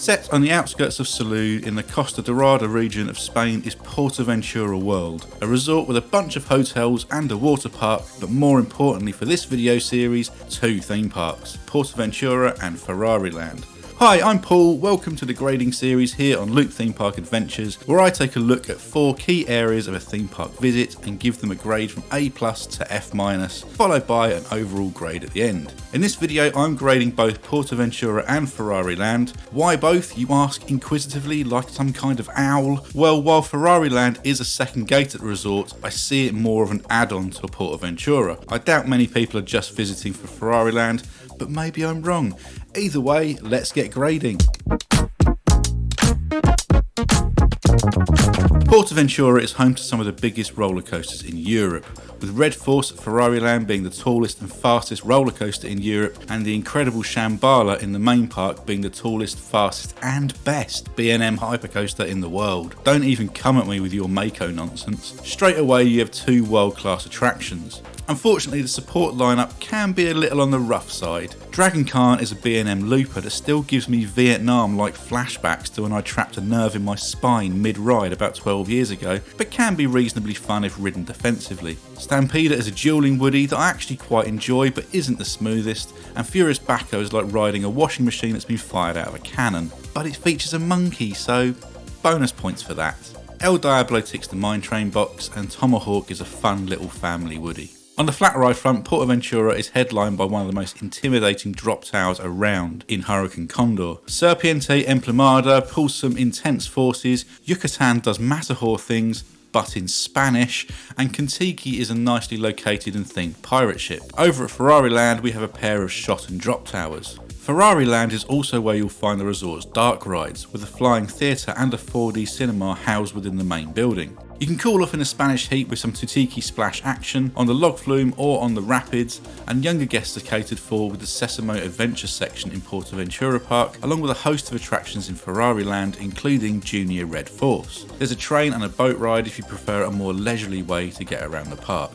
Set on the outskirts of Salou in the Costa Dorada region of Spain is PortAventura World, a resort with a bunch of hotels and a water park, but more importantly for this video series, 2 theme parks, PortAventura and Ferrari Land. Hi, I'm Paul, welcome to the grading series here on Loop Theme Park Adventures, where I take a look at 4 key areas of a theme park visit and give them a grade from A+ to F-, followed by an overall grade at the end. In this video I'm grading both PortAventura and Ferrari Land. Why both, you ask inquisitively like some kind of owl? Well, while Ferrari Land is a second gate at the resort, I see it more of an add-on to PortAventura. I doubt many people are just visiting for Ferrari Land, but maybe I'm wrong. Either way, let's get grading. PortAventura is home to some of the biggest roller coasters in Europe, with Red Force at Ferrari Land being the tallest and fastest roller coaster in Europe, and the incredible Shambhala in the main park being the tallest, fastest and best B&M hypercoaster in the world. Don't even come at me with your Mako nonsense. Straight away you have 2 world-class attractions. Unfortunately, the support lineup can be a little on the rough side. Dragon Khan is a B&M looper that still gives me Vietnam-like flashbacks to when I trapped a nerve in my spine mid-ride about 12 years ago, but can be reasonably fun if ridden defensively. Stampeder is a dueling woody that I actually quite enjoy but isn't the smoothest, and Furious Baco is like riding a washing machine that's been fired out of a cannon. But it features a monkey, so bonus points for that. El Diablo ticks the mine train box, and Tomahawk is a fun little family woody. On the flat ride front, PortAventura is headlined by one of the most intimidating drop towers around in Hurricane Condor. Serpiente Emplumada pulls some intense forces, Yucatan does Matterhorn things, but in Spanish, and Contiki is a nicely located and themed pirate ship. Over at Ferrari Land we have a pair of shot and drop towers. Ferrari Land is also where you'll find the resort's dark rides, with a flying theatre and a 4D cinema housed within the main building. You can cool off in a Spanish heat with some Tutiki splash action on the log flume or on the rapids, and younger guests are catered for with the Sesamo Adventure section in PortAventura Park, along with a host of attractions in Ferrari Land, including Junior Red Force. There's a train and a boat ride if you prefer a more leisurely way to get around the park.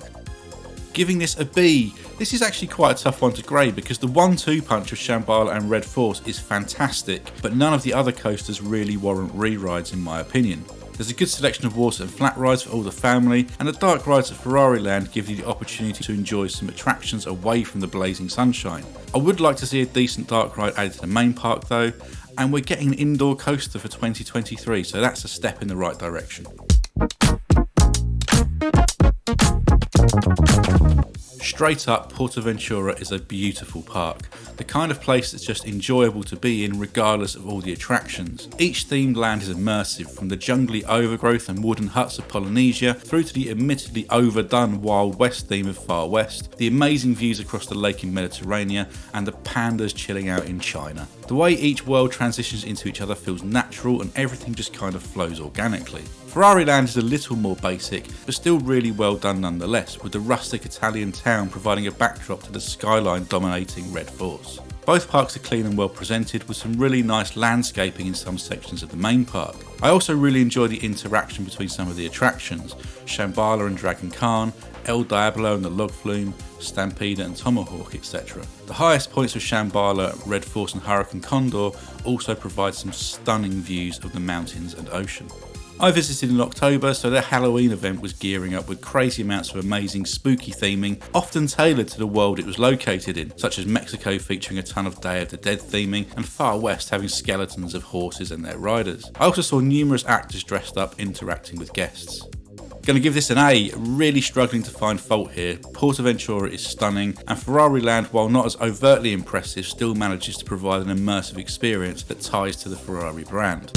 Giving this a B. This is actually quite a tough one to grade because the 1-2 punch of Shambhala and Red Force is fantastic, but none of the other coasters really warrant re-rides in my opinion. There's a good selection of water and flat rides for all the family, and the dark rides at Ferrari Land give you the opportunity to enjoy some attractions away from the blazing sunshine. I would like to see a decent dark ride added to the main park though, and we're getting an indoor coaster for 2023, so that's a step in the right direction. Straight up, PortAventura is a beautiful park, the kind of place that's just enjoyable to be in regardless of all the attractions. Each themed land is immersive, from the jungly overgrowth and wooden huts of Polynesia through to the admittedly overdone Wild West theme of Far West, the amazing views across the lake in Mediterranean, and the pandas chilling out in China. The way each world transitions into each other feels natural and everything just kind of flows organically. Ferrari Land is a little more basic, but still really well done nonetheless, with the rustic Italian town providing a backdrop to the skyline dominating Red Force. Both parks are clean and well presented, with some really nice landscaping in some sections of the main park. I also really enjoy the interaction between some of the attractions, Shambhala and Dragon Khan, El Diablo and the Log Flume, Stampeder and Tomahawk, etc. The highest points of Shambhala, Red Force and Hurricane Condor also provide some stunning views of the mountains and ocean. I visited in October, so their Halloween event was gearing up with crazy amounts of amazing spooky theming, often tailored to the world it was located in, such as Mexico featuring a ton of Day of the Dead theming, and Far West having skeletons of horses and their riders. I also saw numerous actors dressed up interacting with guests. Gonna give this an A, really struggling to find fault here. PortAventura is stunning, and Ferrari Land, while not as overtly impressive, still manages to provide an immersive experience that ties to the Ferrari brand.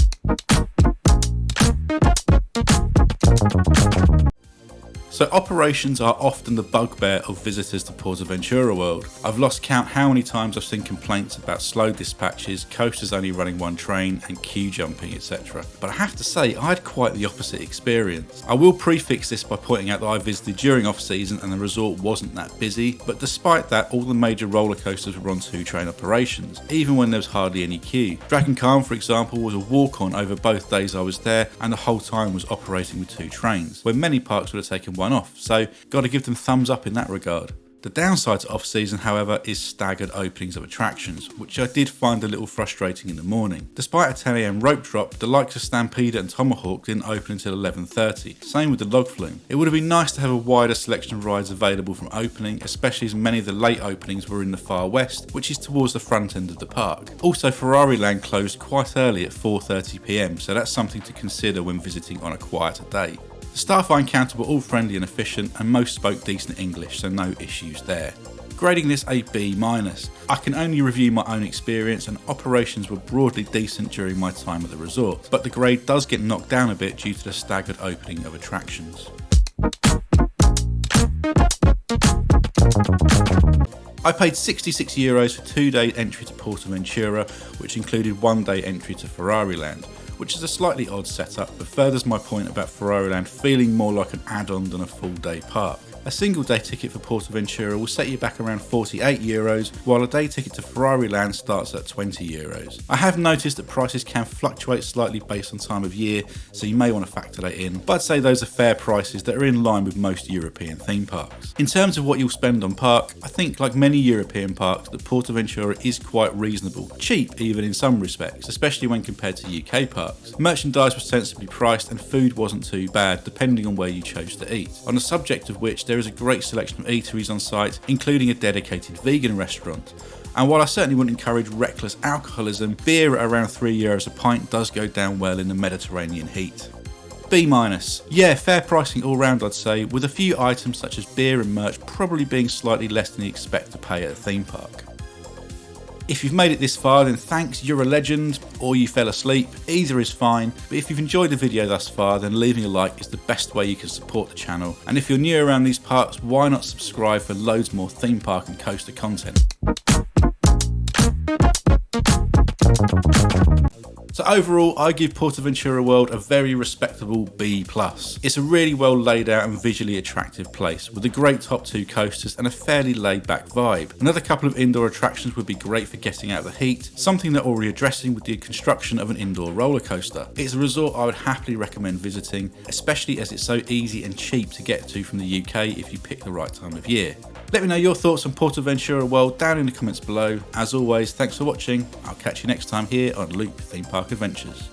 So operations are often the bugbear of visitors to PortAventura World. I've lost count how many times I've seen complaints about slow dispatches, coasters only running one train, and queue jumping, etc. But I have to say, I had quite the opposite experience. I will prefix this by pointing out that I visited during off-season and the resort wasn't that busy, but despite that, all the major roller coasters were on 2-train operations, even when there was hardly any queue. Dragon Khan, for example, was a walk-on over both days I was there, and the whole time was operating with 2 trains, where many parks would have taken one off, so gotta give them thumbs up in that regard. The downside to off-season, however, is staggered openings of attractions, which I did find a little frustrating in the morning. Despite a 10 AM rope drop, the likes of Stampede and Tomahawk didn't open until 11:30. Same with the log flume. It would have been nice to have a wider selection of rides available from opening, especially as many of the late openings were in the far west, which is towards the front end of the park. Also, Ferrari Land closed quite early at 4:30 PM, so that's something to consider when visiting on a quieter day. The staff I encountered were all friendly and efficient, and most spoke decent English, so no issues there. Grading this a B-. I can only review my own experience, and operations were broadly decent during my time at the resort, but the grade does get knocked down a bit due to the staggered opening of attractions. I paid €66 for 2-day entry to PortAventura, which included 1-day entry to Ferrari Land, which is a slightly odd setup, but furthers my point about Ferrari Land feeling more like an add-on than a full-day park. A single day ticket for PortAventura will set you back around €48, while a day ticket to Ferrari Land starts at €20. I have noticed that prices can fluctuate slightly based on time of year, so you may want to factor that in, but I'd say those are fair prices that are in line with most European theme parks. In terms of what you'll spend on park, I think like many European parks that PortAventura is quite reasonable, cheap even in some respects, especially when compared to UK parks. Merchandise was sensibly priced and food wasn't too bad depending on where you chose to eat. On the subject of which, there is a great selection of eateries on site, including a dedicated vegan restaurant. And while I certainly wouldn't encourage reckless alcoholism, beer at around €3 a pint does go down well in the Mediterranean heat. B-. Yeah, fair pricing all round I'd say, with a few items such as beer and merch probably being slightly less than you expect to pay at a theme park. If you've made it this far, then thanks, you're a legend, or you fell asleep, either is fine, but if you've enjoyed the video thus far, then leaving a like is the best way you can support the channel, and if you're new around these parks, why not subscribe for loads more theme park and coaster content. So overall, I give PortAventura World a very respectable B+. It's a really well laid out and visually attractive place, with a great top 2 coasters and a fairly laid back vibe. Another couple of indoor attractions would be great for getting out of the heat, something they're already addressing with the construction of an indoor roller coaster. It's a resort I would happily recommend visiting, especially as it's so easy and cheap to get to from the UK if you pick the right time of year. Let me know your thoughts on PortAventura World down in the comments below. As always, thanks for watching. I'll catch you next time here on Loop Theme Park Adventures.